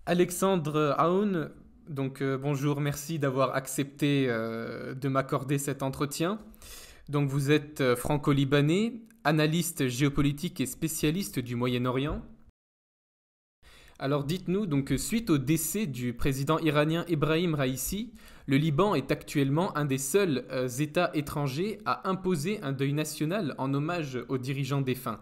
Alexandre Aoun, bonjour, merci d'avoir accepté de m'accorder cet entretien. Donc vous êtes franco-libanais, analyste géopolitique et spécialiste du Moyen-Orient. Alors dites-nous, suite au décès du président iranien Ebrahim Raïssi, le Liban est actuellement un des seuls États étrangers à imposer un deuil national en hommage aux dirigeants défunts.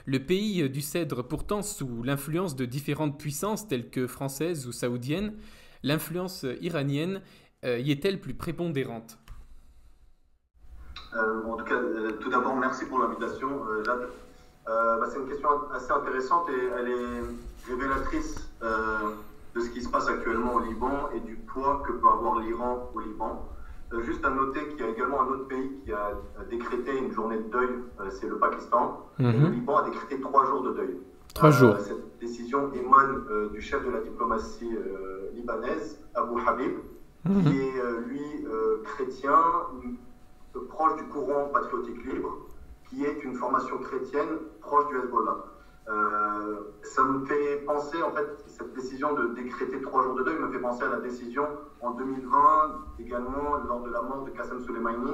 Le pays du Cèdre, pourtant sous l'influence de différentes puissances telles que françaises ou saoudiennes, l'influence iranienne y est-elle plus prépondérante? En tout cas, tout d'abord, merci pour l'invitation, Jade. C'est une question assez intéressante et elle est révélatrice de ce qui se passe actuellement au Liban et du poids que peut avoir l'Iran au Liban. Juste à noter qu'il y a également un autre pays qui a décrété une journée de deuil, c'est le Pakistan. Et le Mhm. Liban a décrété 3 jours de deuil. 3 jours. Cette décision émane du chef de la diplomatie libanaise, Abu Habib, qui Mhm. est lui chrétien, proche du courant patriotique libre, qui est une formation chrétienne proche du Hezbollah. Ça me fait penser, en fait, cette décision de décréter 3 jours de deuil me fait penser à la décision en 2020, également lors de la mort de Qassem Soleimani.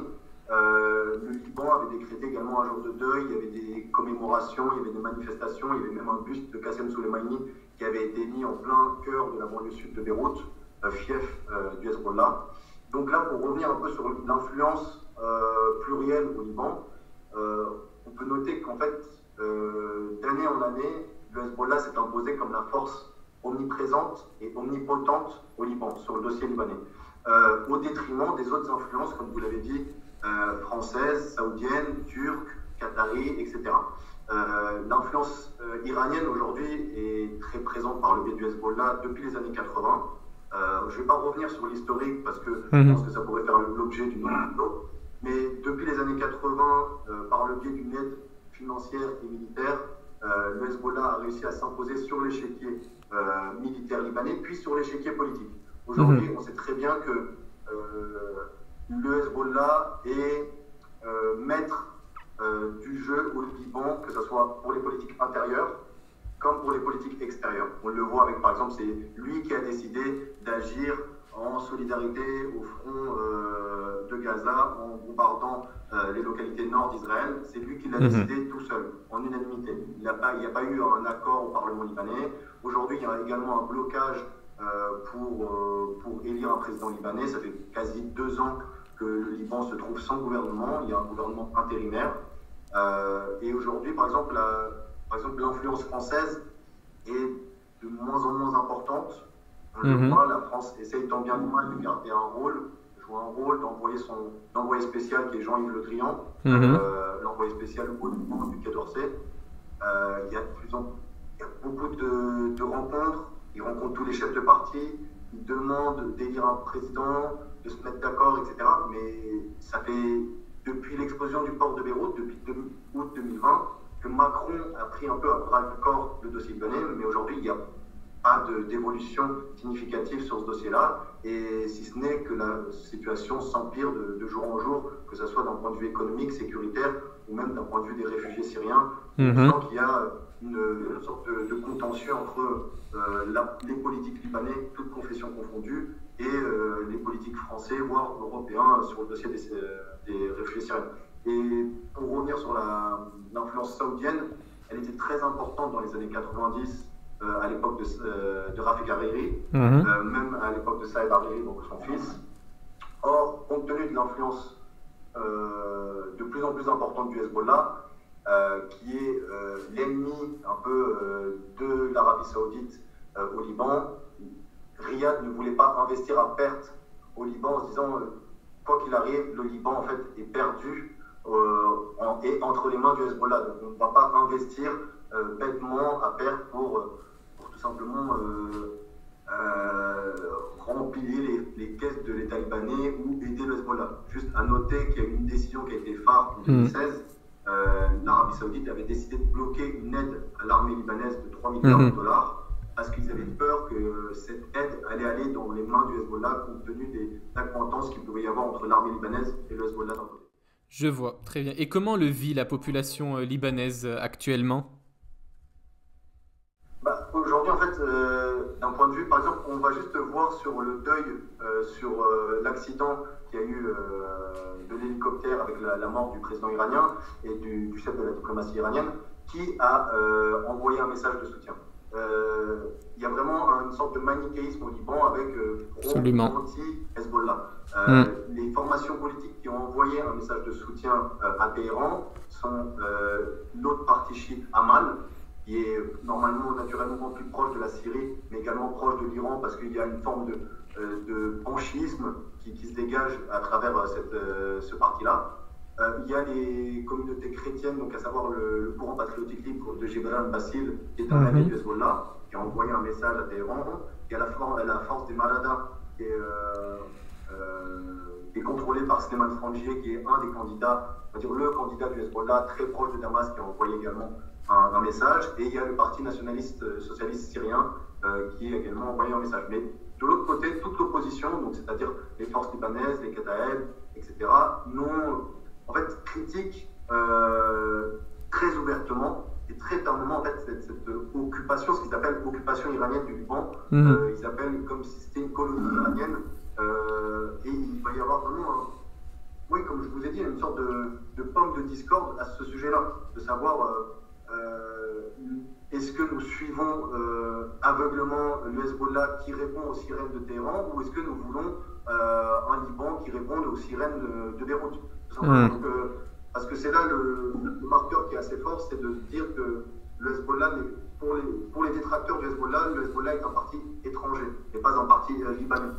Le Liban avait décrété également un jour de deuil, il y avait des commémorations, il y avait des manifestations, il y avait même un buste de Qassem Soleimani qui avait été mis en plein cœur de la banlieue sud de Beyrouth, fief du Hezbollah. Donc là, pour revenir un peu sur l'influence plurielle au Liban, on peut noter qu'en fait, d'année en année, le Hezbollah s'est imposé comme la force omniprésente et omnipotente au Liban, sur le dossier libanais, au détriment des autres influences, comme vous l'avez dit, françaises, saoudiennes, turques, qataries, etc. L'influence iranienne aujourd'hui est très présente par le biais du Hezbollah depuis les années 80. Je ne vais pas revenir sur l'historique parce que je pense Mhm. que ça pourrait faire l'objet d'une autre vidéo. Mais depuis les années 80, par le biais d'une aide financière et militaire, le Hezbollah a réussi à s'imposer sur l'échiquier militaire libanais, puis sur l'échiquier politique. Aujourd'hui, Mhm. on sait très bien que le Hezbollah est maître du jeu au Liban, que ce soit pour les politiques intérieures comme pour les politiques extérieures. On le voit avec, par exemple, c'est lui qui a décidé d'agir en solidarité au front de Gaza en bombardant les localités nord d'Israël. C'est lui qui l'a Mhm. décidé tout seul, en unanimité. Il n'y a pas eu un accord au Parlement libanais. Aujourd'hui, il y a également un blocage pour élire un président libanais. Ça fait quasi 2 ans que le Liban se trouve sans gouvernement. Il y a un gouvernement intérimaire. Et aujourd'hui, par exemple, l'influence française est de moins en moins importante. On le Mhm. voit, la France essaye tant bien que mal de garder un rôle, de jouer un rôle, d'envoyer son envoyé spécial qui est Jean-Yves Le Drian, Mhm. l'envoyé spécial au Liban du Quai d'Orsay. Il y a beaucoup de rencontres, ils rencontrent tous les chefs de parti, ils demandent d'élire un président, de se mettre d'accord, etc. Mais ça fait depuis l'explosion du port de Beyrouth, depuis août 2020, que Macron a pris un peu à bras le corps le dossier libanais, mais aujourd'hui, il n'y a pas d'évolution significative sur ce dossier-là, et si ce n'est que la situation s'empire de jour en jour, que ce soit d'un point de vue économique, sécuritaire, ou même d'un point de vue des réfugiés syriens. On Mhm. sent qu'il y a une sorte de contentieux entre les politiques libanais, toutes confessions confondues, et les politiques français, voire européens, sur le dossier des réfugiés syriens. Et pour revenir sur l'influence saoudienne, elle était très importante dans les années 90, à l'époque de Rafik Hariri, Mhm. même à l'époque de Saïd Hariri, donc son fils. Or, compte tenu de l'influence de plus en plus importante du Hezbollah, qui est l'ennemi un peu de l'Arabie Saoudite au Liban, Riyad ne voulait pas investir à perte au Liban en se disant quoi qu'il arrive, le Liban en fait est perdu et entre les mains du Hezbollah. Donc on ne va pas investir bêtement à perte pour tout simplement remplir les caisses de l'État libanais ou aider le Hezbollah. Juste à noter qu'il y a eu une décision qui a été phare en Mhm. 2016. L'Arabie Saoudite avait décidé de bloquer une aide à l'armée libanaise de 3 milliards de Mhm. dollars parce qu'ils avaient peur que cette aide allait aller dans les mains du Hezbollah compte tenu des accointances qu'il pouvait y avoir entre l'armée libanaise et le Hezbollah d'un côté. Je vois, très bien. Et comment le vit la population libanaise actuellement? Aujourd'hui, en fait, d'un point point de vue, par exemple, on va juste voir sur le deuil, sur l'accident qu'il y a eu de l'hélicoptère avec la mort du président iranien et du chef de la diplomatie iranienne, qui a envoyé un message de soutien. Il y a vraiment une sorte de manichéisme au Liban avec pro-anti-Hezbollah. Les formations politiques qui ont envoyé un message de soutien à Téhéran sont l'autre parti chiite, Amal, qui est normalement naturellement plus proche de la Syrie, mais également proche de l'Iran, parce qu'il y a une forme de panchisme qui se dégage à travers ce parti-là. Il y a les communautés chrétiennes, donc à savoir le courant patriotique libre de Gibran Bassil, qui est un ami du Hezbollah, qui a envoyé un message à Téhéran. Il y a la force des Marada, qui est contrôlée par Slimane Frangieh, qui est un des candidats, on va dire le candidat du Hezbollah, très proche de Damas, qui a envoyé également un message. Et il y a le parti nationaliste socialiste syrien, qui a également envoyé un message. Mais de l'autre côté, toute l'opposition, donc c'est-à-dire les forces libanaises, les Kataeb, etc., en fait, critique très ouvertement et très fermement en fait, cette occupation, ce qu'ils appellent occupation iranienne du Liban. Ils appellent comme si c'était une colonie iranienne. Et il va y avoir vraiment, oui, comme je vous ai dit, une sorte de pomme de discorde à ce sujet-là, de savoir est-ce que nous suivons aveuglement le Hezbollah qui répond aux sirènes de Téhéran, ou est-ce que nous voulons un Liban qui réponde aux sirènes de Beyrouth. Donc, parce que c'est là le marqueur qui est assez fort, c'est de dire que le Hezbollah, pour les détracteurs du Hezbollah, le Hezbollah est un parti étranger et pas un parti libanais.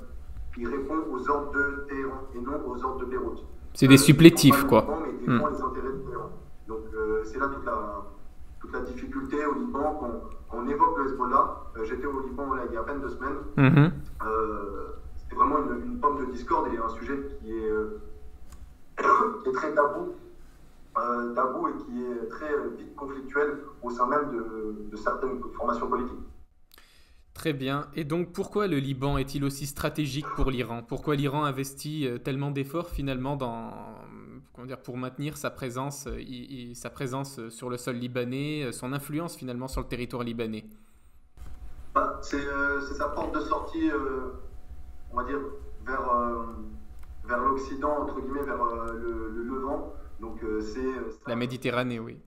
Il répond aux ordres de Téhéran et non aux ordres de Beyrouth. C'est des supplétifs, quoi. Mais il défend les intérêts de Téhéran. Donc c'est là toute la difficulté au Liban qu'on évoque le Hezbollah. J'étais au Liban là, il y a à peine 2 semaines. C'est vraiment une pomme de discorde et un sujet qui est très tabou et qui est très vite conflictuel au sein même de certaines formations politiques. Très bien. Et donc, pourquoi le Liban est-il aussi stratégique pour l'Iran? Pourquoi l'Iran investit tellement d'efforts finalement pour maintenir sa présence sur le sol libanais, son influence finalement sur le territoire libanais? C'est sa porte de sortie, on va dire, vers l'Occident, entre guillemets, vers le Levant. Donc, la Méditerranée, oui.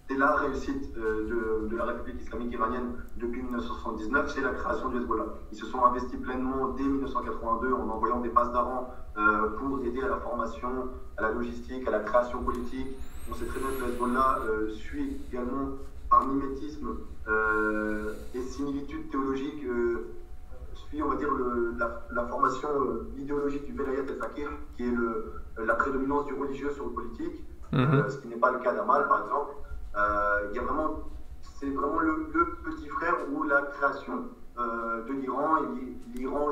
C'est la réussite de la République islamique iranienne depuis 1979, c'est la création du Hezbollah. Ils se sont investis pleinement dès 1982 en envoyant des passes d'Aran pour aider à la formation, à la logistique, à la création politique. On sait très bien que le Hezbollah suit également par mimétisme et similitude théologique, suit, on va dire, la formation idéologique du Velayat el-Fakir, qui est la prédominance du religieux sur le politique, ce qui n'est pas le cas d'Amal, par exemple. C'est vraiment le petit frère ou la création de l'Iran. L'Iran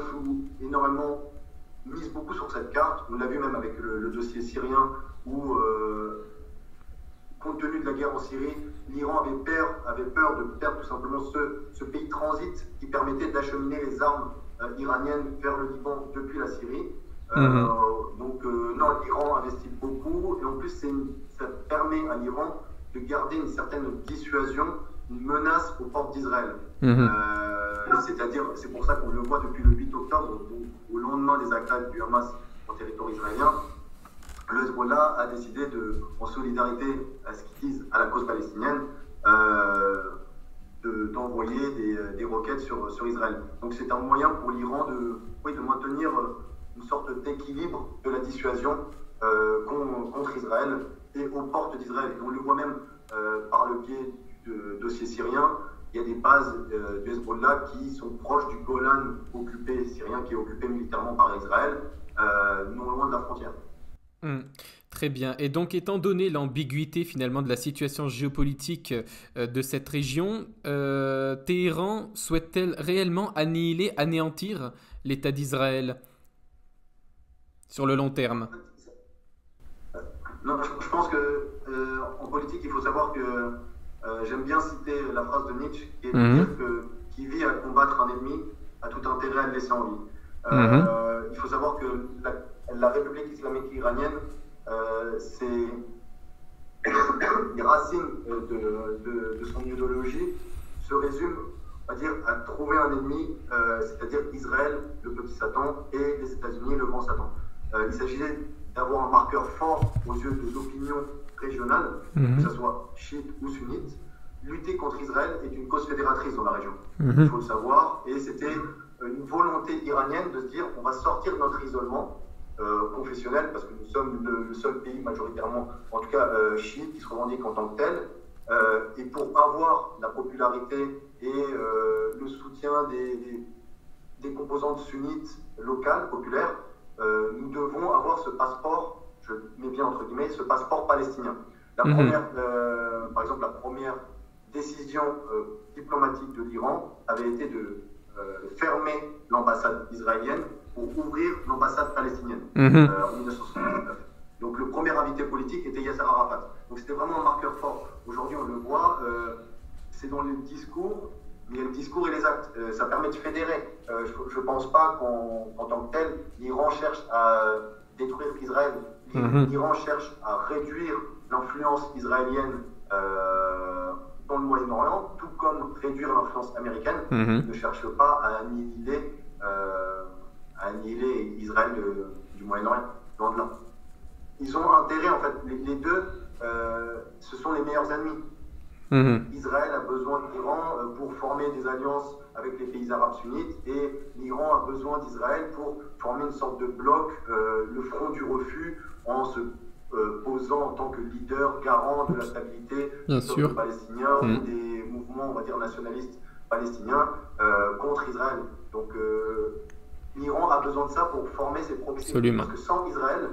mise beaucoup sur cette carte. On l'a vu même avec le dossier syrien où, compte tenu de la guerre en Syrie, l'Iran avait peur de perdre tout simplement ce pays transit qui permettait d'acheminer les armes iraniennes vers le Liban depuis la Syrie. Donc non, l'Iran investit beaucoup et en plus ça permet à l'Iran de garder une certaine dissuasion, une menace aux portes d'Israël. C'est-à-dire, c'est pour ça qu'on le voit depuis le 8 octobre, au lendemain des attaques du Hamas en territoire israélien, le Hezbollah a décidé, en solidarité à ce qu'ils disent à la cause palestinienne, d'envoyer des roquettes sur Israël. Donc c'est un moyen pour l'Iran de maintenir une sorte d'équilibre de la dissuasion contre Israël et aux portes d'Israël. On le voit même par le biais du dossier syrien, il y a des bases du Hezbollah qui sont proches du Golan occupé syrien, qui est occupé militairement par Israël, non loin de la frontière. Très bien. Et donc, étant donné l'ambiguïté finalement de la situation géopolitique de cette région, Téhéran souhaite-t-elle réellement anéantir l'État d'Israël sur le long terme? Non, je pense que en politique, il faut savoir que j'aime bien citer la phrase de Nietzsche qui est de dire que qui vit à combattre un ennemi a tout intérêt à le laisser en vie. Il faut savoir que la République islamique iranienne, les racines de son idéologie se résument on va dire, à trouver un ennemi, c'est-à-dire Israël, le petit Satan, et les États-Unis, le grand Satan. Il s'agissait d'avoir un marqueur fort aux yeux de l'opinion régionale, que ce soit chiite ou sunnite. Lutter contre Israël est une cause fédératrice dans la région, il faut le savoir, et c'était une volonté iranienne de se dire on va sortir de notre isolement confessionnel, parce que nous sommes le seul pays majoritairement, en tout cas chiite, qui se revendique en tant que tel, et pour avoir la popularité et le soutien des composantes sunnites locales, populaires, nous devons avoir ce passeport, je mets bien entre guillemets, ce passeport palestinien. Par exemple, la première décision diplomatique de l'Iran avait été de fermer l'ambassade israélienne pour ouvrir l'ambassade palestinienne en 1979. Donc le premier invité politique était Yasser Arafat. Donc c'était vraiment un marqueur fort. Aujourd'hui on le voit, c'est dans le discours, mais le discours et les actes. Ça permet de fédérer. Je ne pense pas qu'en tant que tel, l'Iran cherche à détruire Israël. L'Iran cherche à réduire l'influence israélienne dans le Moyen-Orient, tout comme réduire l'influence américaine. Ne cherche pas à annihiler Israël du Moyen-Orient, loin de là. Ils ont intérêt, en fait, les deux, ce sont les meilleurs ennemis. Israël a besoin de l'Iran pour former des alliances avec les pays arabes sunnites, et l'Iran a besoin d'Israël pour former une sorte de bloc, le front du refus, en se posant en tant que leader garant de la stabilité du peuple palestinien ou des mouvements, on va dire, nationalistes palestiniens contre Israël. Donc l'Iran a besoin de ça pour former ses proxys. Parce que sans Israël,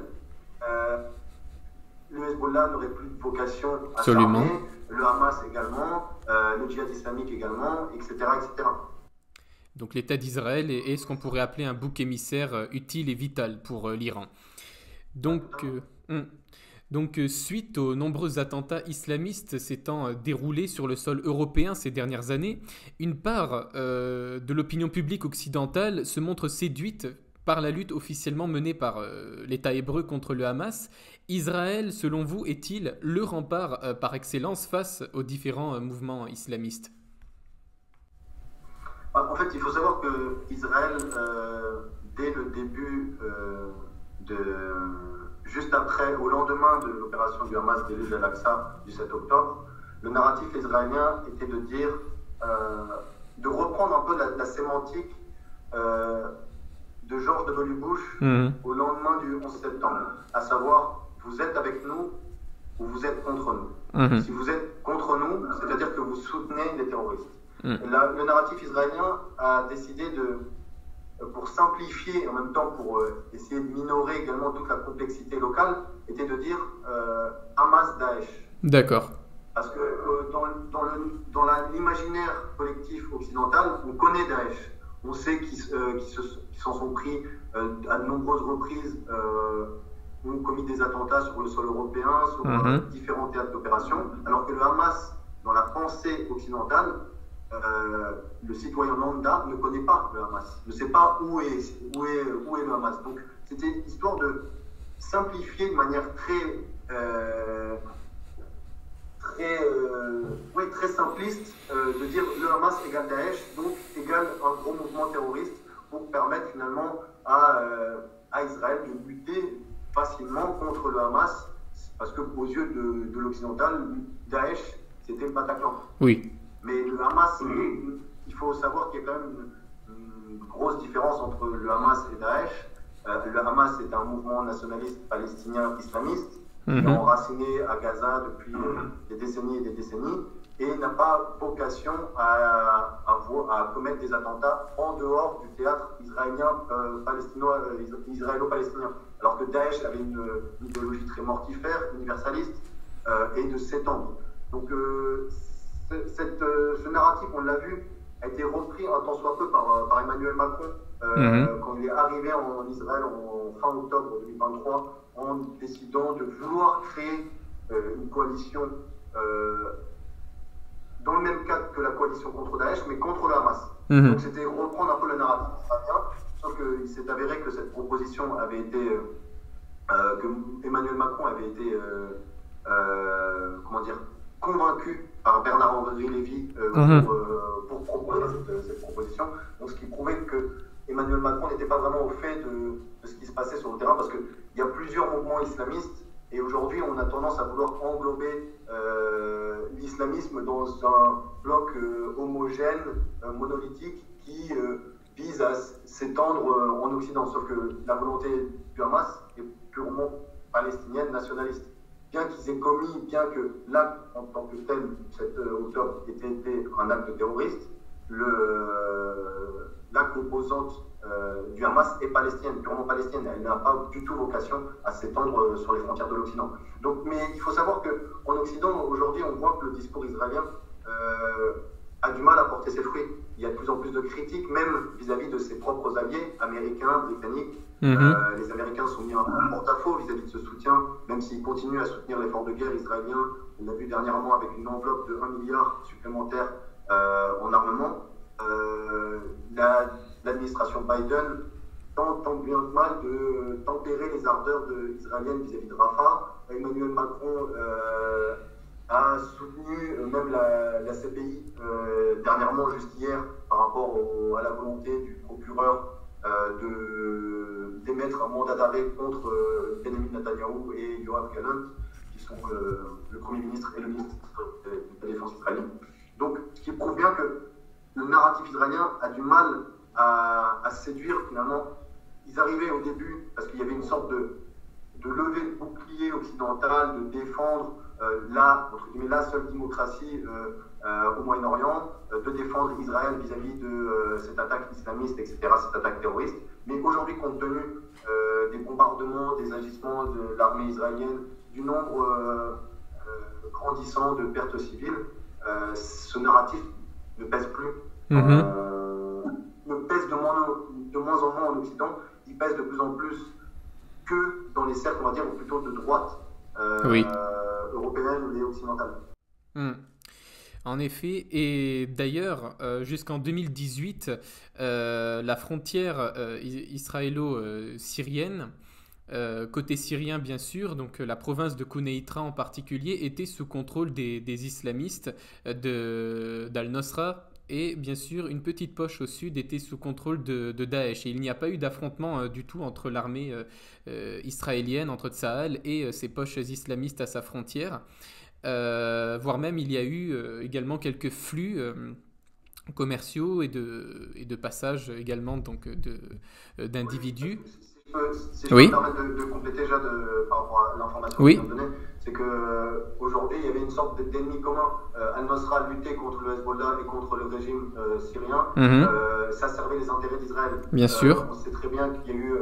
le Hezbollah n'aurait plus de vocation à s'armer, le Hamas également, le djihad islamique également, etc. etc. Donc l'État d'Israël est ce qu'on pourrait appeler un bouc émissaire utile et vital pour l'Iran. Donc, suite aux nombreux attentats islamistes s'étant déroulés sur le sol européen ces dernières années, une part de l'opinion publique occidentale se montre séduite par la lutte officiellement menée par l'État hébreu contre le Hamas. Israël, selon vous, est-il le rempart par excellence face aux différents mouvements islamistes ? En fait, il faut savoir que Israël, dès le début juste après, au lendemain de l'opération du Hamas d'Élu al-Aqsa du 7 octobre, le narratif israélien était de dire, de reprendre un peu la sémantique de George W. Bush au lendemain du 11 septembre, à savoir, vous êtes avec nous ou vous êtes contre nous. Si vous êtes contre nous, c'est-à-dire que vous soutenez les terroristes. Le narratif israélien a décidé pour simplifier et en même temps pour essayer de minorer également toute la complexité locale, était de dire Hamas-Daesh. D'accord. Parce que dans l'imaginaire collectif occidental, on connaît Daesh. On sait qu'ils s'en sont pris à de nombreuses reprises, ont commis des attentats sur le sol européen, sur différents théâtres d'opération, alors que le Hamas, dans la pensée occidentale, le citoyen lambda ne connaît pas le Hamas, ne sait pas où est le Hamas. Donc c'était histoire de simplifier de manière très simpliste, de dire le Hamas égale Daesh, donc égale un gros mouvement terroriste, pour permettre finalement à Israël de lutter facilement contre le Hamas, parce qu'aux yeux de l'occidental, Daesh, c'était le Bataclan. Oui. Mais le Hamas, il faut savoir qu'il y a quand même une grosse différence entre le Hamas et Daesh. Le Hamas est un mouvement nationaliste palestinien islamiste qui est enraciné à Gaza depuis des décennies et des décennies, et n'a pas vocation à commettre des attentats en dehors du théâtre israélo-palestinien. Alors que Daesh avait une idéologie très mortifère, universaliste, et de s'étendre. Donc ce narratif, on l'a vu, a été repris un tant soit peu par Emmanuel Macron quand il est arrivé en Israël en fin octobre 2023, en décidant de vouloir créer une coalition dans le même cadre que la coalition contre Daesh, mais contre le Hamas. Donc c'était reprendre un peu le narratif israélien, sauf qu'il s'est avéré que cette proposition avait été, que Emmanuel Macron avait été, convaincu par Bernard-Henri Lévy pour proposer position. Donc, ce qui prouvait que Emmanuel Macron n'était pas vraiment au fait de ce qui se passait sur le terrain, parce qu'il y a plusieurs mouvements islamistes, et aujourd'hui, on a tendance à vouloir englober l'islamisme dans un bloc homogène, monolithique, qui vise à s'étendre en Occident. Sauf que la volonté du Hamas est purement palestinienne, nationaliste. Bien qu'ils aient commis, bien que l'acte en tant que tel, 7 octobre, ait été un acte terroriste, l'acte opposante du Hamas est palestinienne, purement palestinienne. Elle n'a pas du tout vocation à s'étendre sur les frontières de l'Occident. Donc, mais il faut savoir qu'en Occident, aujourd'hui, on voit que le discours israélien a du mal à porter ses fruits. Il y a de plus en plus de critiques, même vis-à-vis de ses propres alliés, américains, britanniques. Les Américains sont mis un peu en porte-à-faux vis-à-vis de ce soutien, même s'ils continuent à soutenir l'effort de guerre israélien. On l'a vu dernièrement avec une enveloppe de 1 milliard supplémentaire en armement. L'administration Biden tente tant bien que mal de tempérer les ardeurs israéliennes vis-à-vis de Rafah. Emmanuel Macron a soutenu même la CPI dernièrement, juste hier, par rapport à la volonté du procureur d'émettre un mandat d'arrêt contre Benjamin Netanyahou et Yoav Gallant, qui sont le Premier ministre et le ministre de la Défense israélien. Donc, ce qui prouve bien que le narratif israélien a du mal à séduire finalement. Ils arrivaient au début, parce qu'il y avait une sorte de levée de bouclier occidental, de défendre entre guillemets, la seule démocratie au Moyen-Orient, de défendre Israël vis-à-vis de cette attaque islamiste, etc., cette attaque terroriste. Mais aujourd'hui, compte tenu des bombardements, des agissements de l'armée israélienne, du nombre grandissant de pertes civiles, ce narratif ne pèse plus. Ne pèse de moins en moins en Occident. Il pèse de plus en plus que dans les cercles, on va dire, ou plutôt de droite européenne et occidentale. En effet, et d'ailleurs, jusqu'en 2018, la frontière israélo-syrienne, côté syrien bien sûr, donc la province de Kounèitra en particulier, était sous contrôle des islamistes d'Al-Nosra, et bien sûr une petite poche au sud était sous contrôle de Daesh. Et il n'y a pas eu d'affrontement du tout entre l'armée israélienne, entre Tsahal et ses poches islamistes à sa frontière. Voire même il y a eu également quelques flux commerciaux et de passages également donc d'individus. Si je peux me permettre de compléter déjà par rapport à l'information que vous me donnez, c'est qu'aujourd'hui il y avait une sorte d'ennemi commun. Al-Nosra luttait contre le Hezbollah et contre le régime syrien. Ça servait les intérêts d'Israël. Bien sûr. On sait très bien qu'il y a eu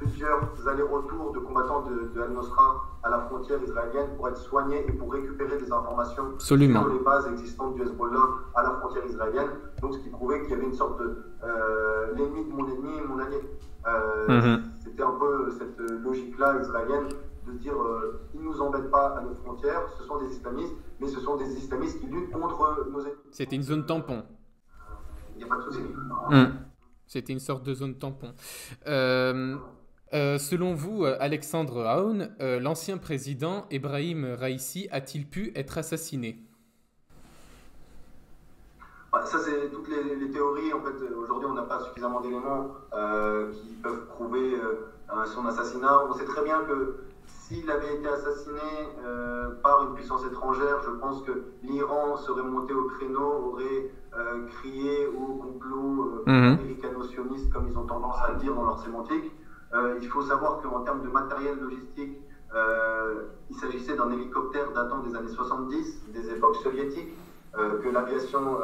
plusieurs allers-retours de combattants de Al-Nosra à la frontière israélienne pour être soignés et pour récupérer des informations sur les bases existantes du Hezbollah à la frontière israélienne. Donc ce qui prouvait qu'il y avait une sorte de l'ennemi de mon ennemi et mon allié. C'était un peu cette logique-là israélienne de dire ils ne nous embêtent pas à nos frontières, ce sont des islamistes, mais ce sont des islamistes qui luttent contre nos ennemis. C'était une zone tampon. Il n'y a pas de souci. C'était une sorte de zone tampon. Selon vous, Alexandre Aoun, l'ancien président Ebrahim Raïssi a-t-il pu être assassiné ? Ça, c'est toutes les théories. En fait, aujourd'hui, on n'a pas suffisamment d'éléments qui peuvent prouver son assassinat. On sait très bien que s'il avait été assassiné par une puissance étrangère, je pense que l'Iran serait monté au créneau, aurait crié au complot américano-sioniste, comme ils ont tendance à le dire dans leur sémantique. Il faut savoir qu'en termes de matériel logistique, il s'agissait d'un hélicoptère datant des années 70, des époques soviétiques. Que l'aviation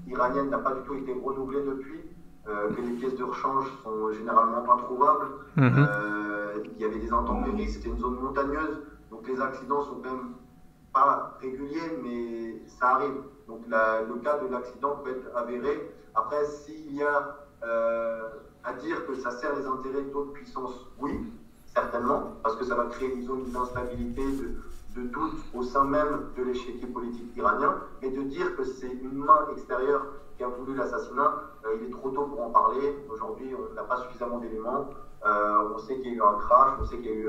iranienne n'a pas du tout été renouvelée depuis, que les pièces de rechange sont généralement introuvables. Il y avait des intempéries, c'était une zone montagneuse, donc les accidents sont quand même pas réguliers, mais ça arrive. Donc le cas de l'accident peut être avéré. Après, s'il y a à dire que ça sert les intérêts d'autres puissances, oui, certainement, parce que ça va créer une zone d'instabilité, de doute au sein même de l'échiquier politique iranien, mais de dire que c'est une main extérieure qui a voulu l'assassinat, il est trop tôt pour en parler. Aujourd'hui, on n'a pas suffisamment d'éléments. On sait qu'il y a eu un crash, on sait qu'il y a eu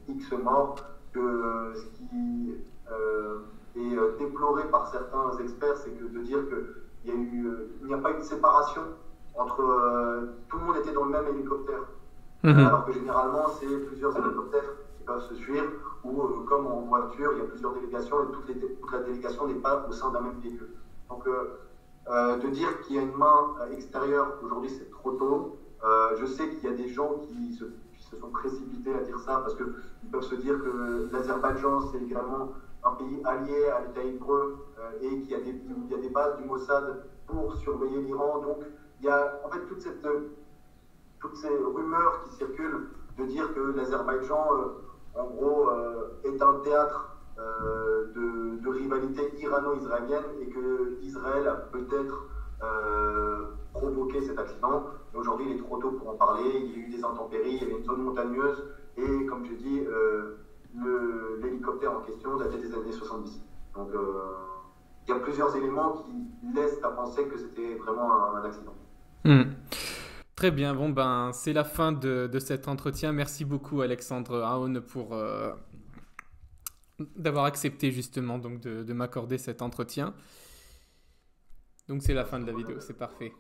X morts, que ce qui est déploré par certains experts, c'est que de dire qu'il il n'y a pas eu de séparation entre tout le monde était dans le même hélicoptère. Alors que généralement, c'est plusieurs hélicoptères qui peuvent se suivre, ou comme en voiture, il y a plusieurs délégations et toute la délégation n'est pas au sein d'un même véhicule. Donc, de dire qu'il y a une main extérieure, aujourd'hui, c'est trop tôt. Je sais qu'il y a des gens qui se sont précipités à dire ça parce qu'ils peuvent se dire que l'Azerbaïdjan, c'est également un pays allié à l'État hébreu et qu'il y a des bases du Mossad pour surveiller l'Iran. Donc, il y a en fait toutes ces rumeurs qui circulent de dire que l'Azerbaïdjan, en gros, est un théâtre de rivalité irano-israélienne et que Israël a peut-être provoqué cet accident. Aujourd'hui, il est trop tôt pour en parler. Il y a eu des intempéries, il y avait une zone montagneuse et, comme je dis, l'hélicoptère en question datait des années 70. Donc, il y a plusieurs éléments qui laissent à penser que c'était vraiment un accident. Très bien, bon ben c'est la fin de cet entretien. Merci beaucoup Alexandre Aoun pour d'avoir accepté justement donc de m'accorder cet entretien. Donc c'est la fin de la vidéo, c'est parfait.